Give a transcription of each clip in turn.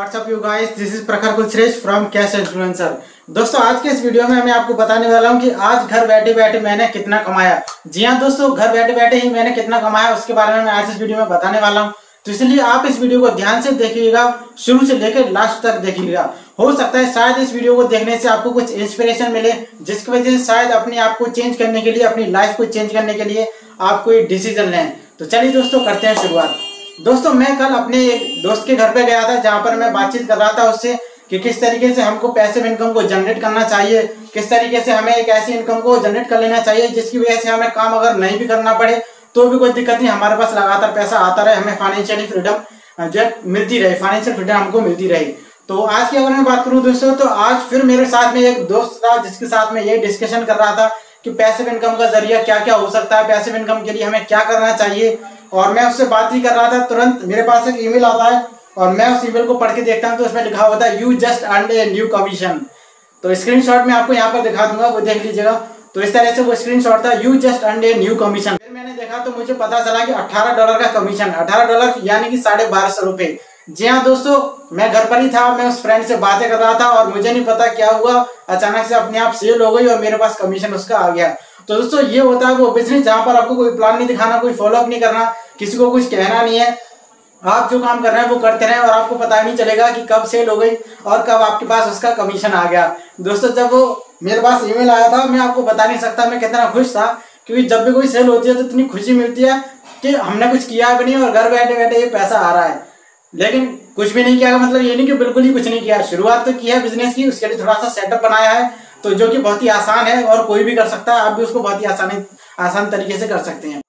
WhatsApp you guys, this is Prakhar Kulshreshtha from cash influencer. दोस्तों, आज के इस वीडियो में मैं आपको बताने वाला हूं कि आज घर बैठे बैठे मैंने कितना कमाया। जी हां दोस्तों, घर बैठे बैठे ही मैंने कितना कमाया उसके बारे में मैं आज इस वीडियो में बताने वाला हूं। तो इसलिए आप इस वीडियो को ध्यान से देखिएगा, शुरू से लेकर लास्ट तक देखिएगा। हो सकता है शायद इस वीडियो को देखने से आपको कुछ इंस्पिरेशन मिले, जिसकी वजह से शायद अपने आप को चेंज करने के लिए, अपनी लाइफ को चेंज करने के लिए आप कोई डिसीजन लें। तो चलिए दोस्तों, करते हैं शुरुआत। दोस्तों, मैं कल अपने एक दोस्त के घर पे गया था, जहां पर मैं बातचीत कर रहा था उससे कि किस तरीके से हमको पैसिव इनकम को जनरेट करना चाहिए, किस तरीके से हमें एक ऐसी इनकम को जनरेट कर लेना चाहिए जिसकी वजह से हमें काम अगर नहीं भी करना पड़े तो भी कोई दिक्कत नहीं, हमारे पास लगातार पैसा आता रहे, हमें फाइनेंशियली फ्रीडम जो मिलती रहे, फाइनेंशियल फ्रीडम हमको मिलती रही। तो आज की अगर मैं बात करूं दोस्तों, तो आज फिर मेरे साथ में एक दोस्त था जिसके साथ में ये डिस्कशन कर रहा था कि पैसिव इनकम का जरिया क्या क्या हो सकता है, पैसिव इनकम के लिए हमें क्या करना चाहिए। और मैं उससे बात ही कर रहा था, तुरंत मेरे पास एक ईमेल आता है और मैं उस ईमेल को पढ़ के देखता हूं तो उसमें लिखा होता है you just earned a new commission. तो स्क्रीनशॉट में आपको यहाँ पर दिखा दूंगा, वो देख लीजिएगा। तो इस तरह से वो स्क्रीनशॉट था, you just earned a new commission. फिर मैंने देखा तो मुझे पता चला कि $18 का कमीशन, $18 यानी कि $1250। जी हाँ दोस्तों, मैं घर पर ही था, मैं उस फ्रेंड से बातें कर रहा था और मुझे नहीं पता क्या हुआ, अचानक से अपने आप सेल हो गई और मेरे पास कमीशन उसका आ गया। तो दोस्तों, ये होता है वो बिजनेस जहां पर आपको कोई प्लान नहीं दिखाना, कोई फॉलोअप नहीं करना, किसी को कुछ कहना नहीं है, आप जो काम कर रहे हैं वो करते रहें और आपको पता ही नहीं चलेगा कि कब सेल हो गई और कब आपके पास उसका कमीशन आ गया। दोस्तों, जब वो मेरे पास ईमेल आया था, मैं आपको बता नहीं सकता मैं कितना खुश था, क्योंकि जब भी कोई सेल होती है तो इतनी खुशी मिलती है कि हमने कुछ किया भी नहीं और घर बैठे बैठे ये पैसा आ रहा है। लेकिन कुछ भी नहीं किया का मतलब ये नहीं कि बिल्कुल ही कुछ नहीं किया, शुरुआत तो की है बिजनेस की, उसके लिए थोड़ा सा सेटअप बनाया है, तो जो कि बहुत ही आसान है और कोई भी कर सकता है, आप भी उसको बहुत ही आसान तरीके से कर सकते हैं।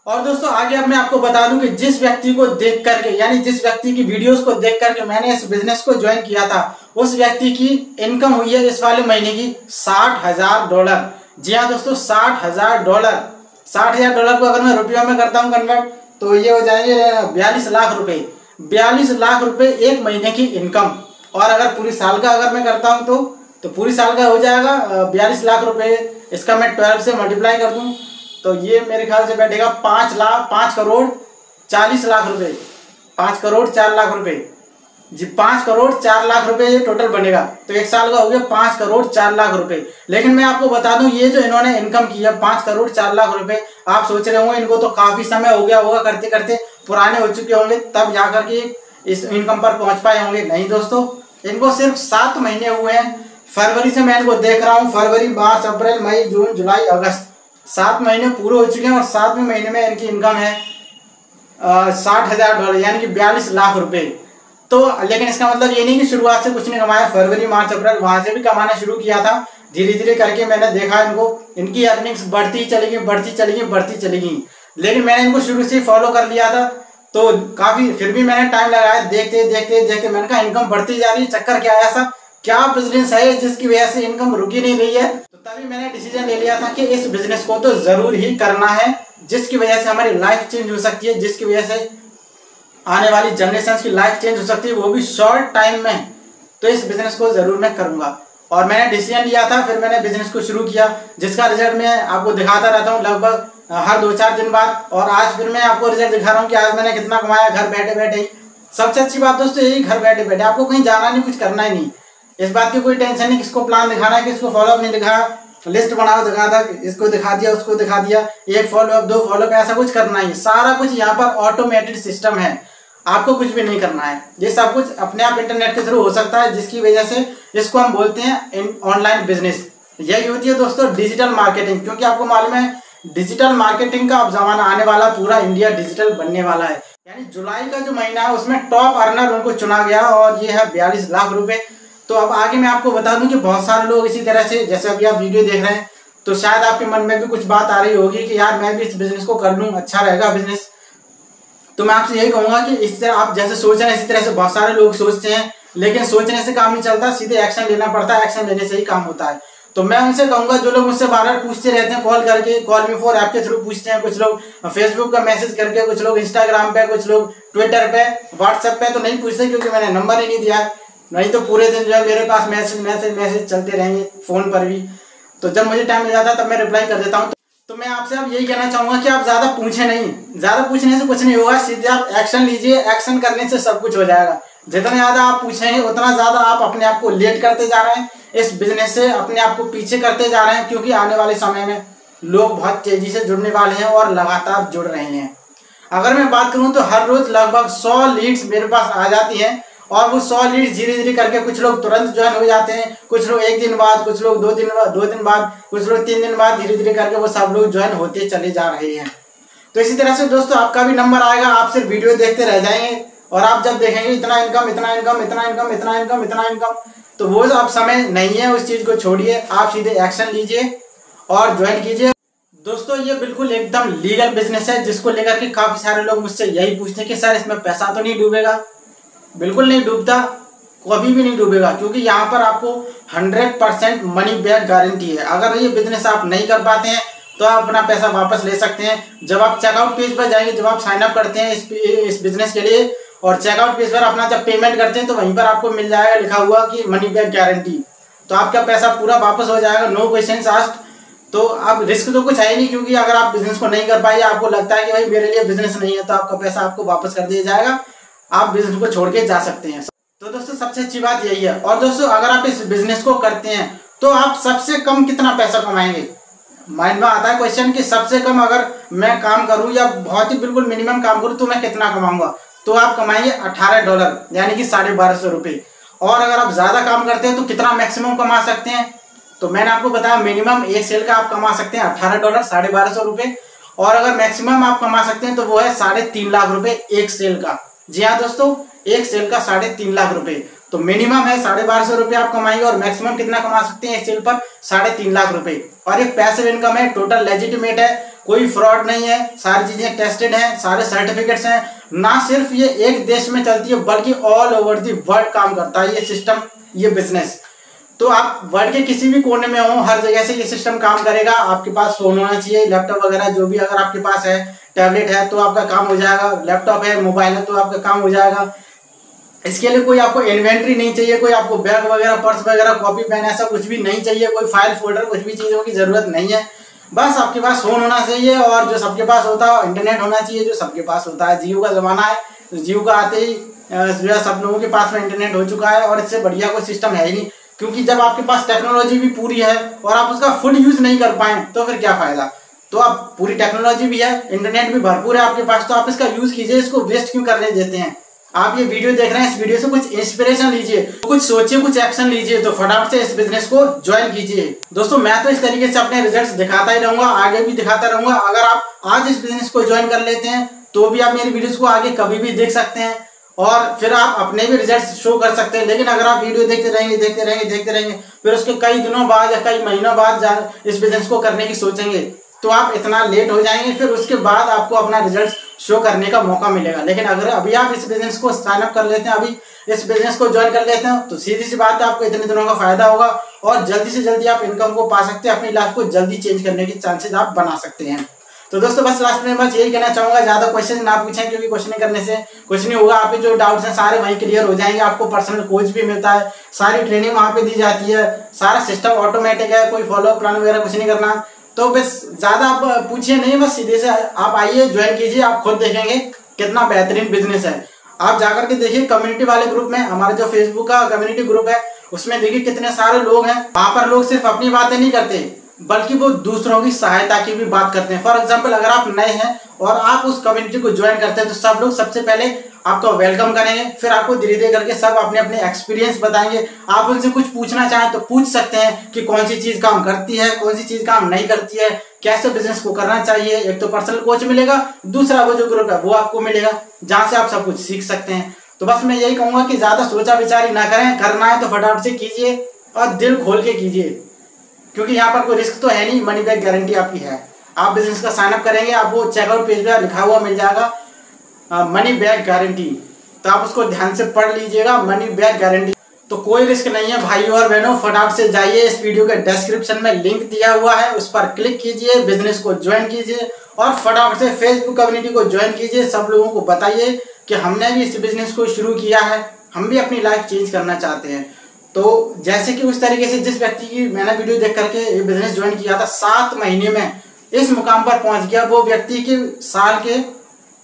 और दोस्तों, आगे अब मैं आपको बता दूं कि जिस व्यक्ति को देख करके, यानी जिस व्यक्ति की वीडियोस को देख करके मैंने इस बिजनेस को ज्वाइन किया था, उस व्यक्ति की इनकम हुई है इस वाले महीने की $60,000। जी हाँ दोस्तों, $60,000। $60,000 को अगर मैं रुपयों में करता हूँ कन्वर्ट, तो ये हो जाएंगे 42 लाख रुपए। 42 लाख रुपए एक महीने की इनकम। और अगर पूरी साल का अगर मैं करता हूँ तो पूरी साल का हो जाएगा 42 लाख रुपए। इसका मैं 12 से मल्टीप्लाई कर दूं तो ये मेरे ख्याल से बैठेगा 5 करोड़ 40 लाख रुपए, 5 करोड़ 4 लाख रुपए। जी, 5 करोड़ 4 लाख रुपए ये टोटल बनेगा। तो एक साल का हो गया 5 करोड़ 4 लाख रुपए। लेकिन मैं आपको बता दूं, ये जो इन्होंने इनकम की है 5 करोड़ 4 लाख रुपए, आप सोच रहे होंगे इनको तो काफी समय हो गया होगा करते करते, पुराने हो चुके होंगे, तब जाकर के इस इनकम पर पहुंच पाए होंगे। नहीं दोस्तों, इनको सिर्फ 7 महीने हुए हैं। फरवरी से मैं इनको देख रहा हूँ, फरवरी, मार्च, अप्रैल, मई, जून, जुलाई, अगस्त, 7 महीने पूरे हो चुके हैं और 7वें महीने में इनकी इनकम है $60,000 यानी कि 42 लाख रुपए। तो लेकिन इसका मतलब ये नहीं कि शुरुआत से कुछ नहीं कमाया, फरवरी, मार्च, अप्रैल वहां से भी कमाना शुरू किया था। धीरे धीरे करके मैंने देखा इनकी अर्निंग्स बढ़ती चलेगी, बढ़ती चलेगी, बढ़ती चलेगी। लेकिन मैंने इनको शुरू से फॉलो कर लिया था, तो काफी फिर भी मैंने टाइम लगाया, देखते देखते देखते मैंने कहा इनकम बढ़ती जा रही है, चक्कर क्या है, ऐसा क्या बिजनेस है जिसकी वजह से इनकम रुकी नहीं रही है। तो तभी मैंने डिसीजन ले लिया था कि इस बिजनेस को तो जरूर ही करना है, जिसकी वजह से हमारी लाइफ चेंज हो सकती है, जिसकी वजह से आने वाली जनरेशन की लाइफ चेंज हो सकती है, वो भी शॉर्ट टाइम में। तो इस बिजनेस को जरूर मैं करूंगा और मैंने डिसीजन लिया था, फिर मैंने बिजनेस को शुरू किया, जिसका रिजल्ट मैं आपको दिखाता रहता हूँ लगभग हर 2-4 दिन बाद। और आज फिर मैं आपको रिजल्ट दिखा रहा हूँ कि आज मैंने कितना कमाया घर बैठे बैठे ही। सबसे अच्छी बात दोस्तों यही, घर बैठे बैठे, आपको कहीं जाना नहीं, कुछ करना ही नहीं, इस बात की कोई टेंशन नहीं किसको प्लान दिखाना है, किसको फॉलोअप नहीं दिखाया, लिस्ट बना दिखा था, इसको दिखा दिया, उसको दिखा दिया, 1 फॉलोअप 2 फॉलोअप, ऐसा कुछ करना ही। सारा कुछ यहाँ पर ऑटोमेटेड सिस्टम है, आपको कुछ भी नहीं करना है। ये सब कुछ अपने आप इंटरनेट के थ्रू हो सकता है, जिसकी वजह से इसको हम बोलते हैं ऑनलाइन बिजनेस। यही होती है दोस्तों डिजिटल मार्केटिंग, क्योंकि आपको मालूम है डिजिटल मार्केटिंग का अब जमाना आने वाला, पूरा इंडिया डिजिटल बनने वाला है। यानी जुलाई का जो महीना है उसमें टॉप अर्नर उनको चुना गया और ये है 42 लाख रुपए। तो अब आगे मैं आपको बता दूं कि बहुत सारे लोग इसी तरह से, जैसे अभी आप वीडियो देख रहे हैं, तो शायद आपके मन में भी कुछ बात आ रही होगी कि यार मैं भी इस बिजनेस को कर लूं, अच्छा रहेगा बिजनेस। तो मैं आपसे यही कहूंगा कि इस तरह आप जैसे सोच रहे हैं, इसी तरह से बहुत सारे लोग सोचते हैं, लेकिन सोचने से काम नहीं चलता, सीधे एक्शन लेना पड़ता है, एक्शन लेने से ही काम होता है। तो मैं उनसे कहूंगा, जो लोग मुझसे बार बार पूछते रहते हैं कॉल करके, कॉल मी फॉर ऐप के थ्रू पूछते हैं, कुछ लोग फेसबुक का मैसेज करके, कुछ लोग इंस्टाग्राम पे, कुछ लोग ट्विटर पे, व्हाट्सएप पे, तो नहीं पूछते क्योंकि मैंने नंबर ही नहीं दिया है, नहीं तो पूरे दिन जो है मेरे पास मैसेज चलते रहेंगे फोन पर भी। तो जब मुझे टाइम मिल जाता है तब मैं रिप्लाई कर देता हूँ। तो मैं आपसे अब यही कहना चाहूंगा कि आप ज्यादा पूछे नहीं, ज्यादा पूछने से कुछ नहीं होगा, सीधे आप एक्शन लीजिए, एक्शन करने से सब कुछ हो जाएगा। जितना ज्यादा आप पूछेंगे उतना ज्यादा आप अपने आप को लेट करते जा रहे हैं, इस बिजनेस से अपने आप को पीछे करते जा रहे हैं, क्योंकि आने वाले समय में लोग बहुत तेजी से जुड़ने वाले हैं और लगातार जुड़ रहे हैं। अगर मैं बात करूं तो हर रोज लगभग 100 लीड्स मेरे पास आ जाती हैं, और वो 100 लीड्स धीरे धीरे करके कुछ लोग तुरंत ज्वाइन हो जाते हैं, कुछ लोग 1 दिन बाद, कुछ लोग 2 दिन बाद, कुछ लोग 3 दिन बाद, धीरे धीरे करके वो सब लोग ज्वाइन होते चले जा रहे हैं। तो इसी तरह से दोस्तों आपका भी नंबर आएगा, आप सिर्फ वीडियो देखते रह जाएंगे और आप जब देखेंगे इतना इनकम, इतना इनकम, इतना इनकम, इतना इनकम, इतना इनकम, तो वो अब समय नहीं है, उस चीज को छोड़िए, आप सीधे एक्शन लीजिए और ज्वाइन कीजिए। दोस्तों ये बिल्कुल एकदम लीगल बिजनेस है, जिसको लेकर के काफी सारे लोग मुझसे यही पूछते हैं कि सर इसमें पैसा तो नहीं डूबेगा? बिल्कुल नहीं डूबता, कभी भी नहीं डूबेगा, क्योंकि यहाँ पर आपको 100% मनी बैक गारंटी है। अगर ये बिजनेस आप नहीं कर पाते हैं तो आप अपना पैसा वापस ले सकते हैं। जब आप चेकआउट पेज पर जाएंगे, जब आप साइन अप करते हैं इस बिजनेस के लिए और चेकआउट पेज पर अपना जब पेमेंट करते हैं, तो वहीं पर आपको मिल जाएगा लिखा हुआ कि मनी बैक गारंटी। तो आपका पैसा पूरा वापस हो जाएगा, नो क्वेश्चंस आस्क्ड। तो अब रिस्क तो कुछ है नहीं, क्योंकि अगर आप बिजनेस को नहीं कर पाइए, आपको लगता है कि भाई मेरे लिए बिजनेस नहीं है, तो आपका पैसा आपको वापस कर दिया जाएगा, आप बिजनेस को छोड़ के जा सकते हैं। तो दोस्तों सबसे अच्छी बात यही है। और दोस्तों अगर आप इस बिजनेस को करते हैं तो आप सबसे कम कितना पैसा कमाएंगे? माइंड में आता है क्वेश्चन कि सबसे कम अगर मैं काम करूं या बहुत ही बिल्कुल मिनिमम काम करूं तो मैं कितना कमाऊंगा? तो आप कमाएंगे $18, यानी कि 1250 रुपये। और अगर आप ज्यादा काम करते हैं तो कितना मैक्सिमम कमा सकते हैं? तो मैंने आपको बताया मिनिमम एक सेल का आप कमा सकते हैं $18, 1250 रुपये, और अगर मैक्सिमम आप कमा सकते हैं तो वो है 3.5 लाख रुपए एक सेल का। जी हाँ दोस्तों, एक सेल का 3.5 लाख रुपए। तो मिनिमम है 1250 रुपये आप कमाएंगे, और मैक्सिमम कितना कमा सकते हैं एक सेल पर? 3.5 लाख रुपए। और ये पैसिव इनकम है, टोटल लेजिटिमेट है, कोई फ्रॉड नहीं है, सारी चीजें टेस्टेड हैं, सारे सर्टिफिकेट्स हैं। ना सिर्फ ये एक देश में चलती है बल्कि ऑल ओवर दी वर्ल्ड काम करता है ये सिस्टम, ये बिजनेस। तो आप वर्ल्ड के किसी भी कोने में हो, हर जगह से ये सिस्टम काम करेगा। आपके पास फोन होना चाहिए, लैपटॉप वगैरह जो भी अगर आपके पास है, टैबलेट है तो आपका काम हो जाएगा, लैपटॉप है, मोबाइल है तो आपका काम हो जाएगा। इसके लिए कोई आपको इन्वेंट्री नहीं चाहिए, कोई आपको बैग वगैरह, पर्स वगैरह, कॉपी पेन ऐसा कुछ भी नहीं चाहिए, कोई फाइल फोल्डर, कुछ भी चीज़ों की जरूरत नहीं है। बस आपके पास फोन होना चाहिए, और जो सबके पास होता है इंटरनेट होना चाहिए, जो सबके पास होता है। जियो का जमाना है, तो जियो का आते ही सब लोगों के पास में इंटरनेट हो चुका है, और इससे बढ़िया कोई सिस्टम है ही नहीं। क्योंकि जब आपके पास टेक्नोलॉजी भी पूरी है और आप उसका फुल यूज नहीं कर पाए तो फिर क्या फायदा? तो आप पूरी टेक्नोलॉजी भी है, इंटरनेट भी भरपूर है आपके पास, तो आप इसका यूज कीजिए, इसको वेस्ट क्यों करने देते हैं? आप ये वीडियो देख रहे हैं, इस वीडियो से कुछ इंस्पिरेशन लीजिए, कुछ सोचिए, कुछ एक्शन लीजिए, तो फटाफट से इस बिजनेस को ज्वाइन कीजिए। दोस्तों मैं तो इस तरीके से अपने रिजल्ट्स दिखाता ही रहूंगा, आगे भी दिखाता रहूंगा। अगर आप आज इस बिजनेस को ज्वाइन कर लेते हैं तो भी आप मेरी वीडियोस को आगे कभी भी देख सकते हैं, और फिर आप अपने भी रिजल्ट्स शो कर सकते हैं। लेकिन अगर आप वीडियो देखते रहेंगे, फिर उसके कई दिनों बाद या कई महीनों बाद इस बिजनेस को करने की सोचेंगे, तो आप इतना लेट हो जाएंगे, फिर उसके बाद आपको अपना रिजल्ट शो करने का मौका मिलेगा। लेकिन अगर अभी आप इस बिजनेस को साइन अप कर लेते हैं, अभी इस बिजनेस को ज्वाइन कर लेते हैं, तो सीधी सी बात है आपको इतने दिनों का फायदा होगा, और जल्दी से जल्दी आप इनकम को पा सकते हैं, अपनी लाइफ को जल्दी चेंज करने के चांसेस आप बना सकते हैं। तो दोस्तों बस लास्ट में बस यही कहना चाहूंगा, ज्यादा क्वेश्चन ना पूछें, क्योंकि क्वेश्चन करने से कुछ नहीं होगा। आपके जो डाउट्स हैं सारे वहीं क्लियर हो जाएंगे। आपको पर्सनल कोच भी मिलता है, सारी ट्रेनिंग वहां पे दी जाती है, सारा सिस्टम ऑटोमेटिक है, कोई फॉलो प्लान वगैरह कुछ नहीं करना। तो बस ज्यादा आप पूछिए नहीं, बस सीधे से आप आइए, ज्वाइन कीजिए, आप खुद देखेंगे कितना बेहतरीन बिजनेस है। आप जाकर के देखिए कम्युनिटी वाले ग्रुप में, हमारा जो फेसबुक का कम्युनिटी ग्रुप है उसमें देखिए कितने सारे लोग हैं। वहां पर लोग सिर्फ अपनी बातें नहीं करते, बल्कि वो दूसरों की सहायता की भी बात करते हैं। फॉर एग्जाम्पल अगर आप नए हैं और आप उस कम्युनिटी को ज्वाइन करते हैं, तो सब लोग सबसे पहले आपका वेलकम करेंगे, फिर आपको धीरे धीरे करके सब अपने अपने एक्सपीरियंस बताएंगे। आप उनसे कुछ पूछना चाहें तो पूछ सकते हैं कि कौन सी चीज काम करती है, कौन सी चीज काम नहीं करती है, कैसे बिजनेस को करना चाहिए। एक तो पर्सनल कोच मिलेगा, दूसरा वो जो ग्रुप है वो आपको मिलेगा, जहाँ से आप सब कुछ सीख सकते हैं। तो बस मैं यही कहूंगा कि ज्यादा सोचा विचारी ना करें, करना है तो फटाफट से कीजिए और दिल खोल के कीजिए, क्योंकि यहाँ पर कोई रिस्क तो है नहीं, मनी बैक गारंटी आपकी है। आप बिजनेस का साइन अप करेंगे, आपको चेकआउट पेज पे लिखा हुआ मिल जाएगा मनी बैक गारंटी, तो आप उसको ध्यान से पढ़ लीजिएगा, मनी बैक गारंटी। तो कोई रिस्क नहीं है भाई और बहनों, फटाफट से जाइए, इस वीडियो के डिस्क्रिप्शन में लिंक दिया हुआ है, उस पर क्लिक कीजिए, बिजनेस को ज्वाइन कीजिए और फटाफट से फेसबुक कम्युनिटी को ज्वाइन कीजिए। सब लोगों को बताइए कि हमने भी इस बिजनेस को शुरू किया है, हम भी अपनी लाइफ चेंज करना चाहते हैं। तो जैसे कि उस तरीके से जिस व्यक्ति की मैंने वीडियो देख करके ये बिजनेस ज्वाइन किया था, 7 महीने में इस मुकाम पर पहुंच गया, वो व्यक्ति के साल के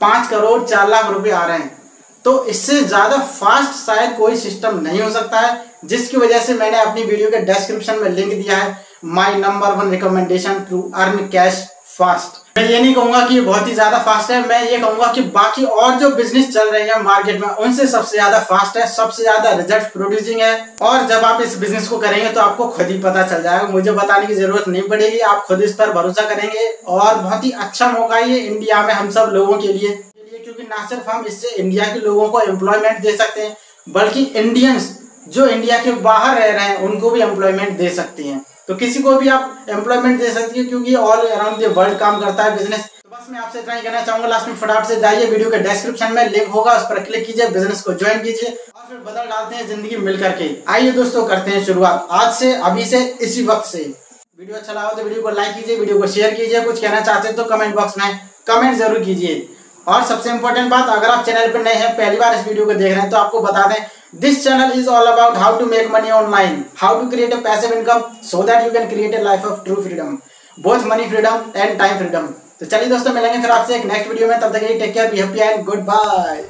5 करोड़ 4 लाख रुपए आ रहे हैं। तो इससे ज़्यादा फास्ट शायद कोई सिस्टम नहीं हो सकता है, जिसकी वजह से मैंने अपनी वीडियो के डिस्क्रिप्शन में लिंक दिया है, my number 1 recommendation to earn cash fast. मैं ये नहीं कहूँगा कि ये बहुत ही ज़्यादा फास्ट है, मैं ये कहूँगा कि बाकी और जो बिजनेस चल रही है मार्केट में उनसे सबसे ज़्यादा फास्ट है, सबसे ज़्यादा रिजल्ट प्रोड्यूसिंग है। और जब आप इस बिजनेस को करेंगे तो आपको खुद ही पता चल जाएगा, मुझे बताने की जरूरत नहीं पड़ेगी, आप खुद इस पर भरोसा करेंगे। और बहुत ही अच्छा मौका है ये इंडिया में हम सब लोगों के लिए, क्योंकि ना सिर्फ हम इससे इंडिया के लोगों को एम्प्लॉयमेंट दे सकते हैं, बल्कि इंडियंस जो इंडिया के बाहर रह रहे हैं उनको भी एम्प्लॉयमेंट दे सकते हैं। तो किसी को भी आप एम्प्लॉयमेंट दे सकती है, क्योंकि ऑल अराउंड द वर्ल्ड काम करता है बिजनेस। तो बस मैं आपसे इतना ही कहना चाहूंगा, लास्ट में फटाफट से जाइए, वीडियो के डिस्क्रिप्शन में लिंक होगा, उस पर क्लिक कीजिए, बिजनेस को ज्वाइन कीजिए और फिर बदल डालते हैं जिंदगी मिल करके। आइए दोस्तों करते हैं शुरुआत आज से, अभी से, इसी वक्त से। वीडियो अच्छा लगा तो वीडियो को लाइक कीजिए, वीडियो को शेयर कीजिए, कुछ कहना चाहते हैं तो कमेंट बॉक्स में कमेंट जरूर कीजिए। और सबसे इंपॉर्टेंट बात, अगर आप चैनल पर नए हैं, पहली बार इस वीडियो को देख रहे हैं, तो आपको बता दें, this channel is all about how to make money online, how to create a passive income so that you can create a life of true freedom, both money freedom and time freedom. तो चलिए दोस्तों, मिलेंगे फिर आपसे एक next video में, तब तक के लिए take care, be happy and good bye.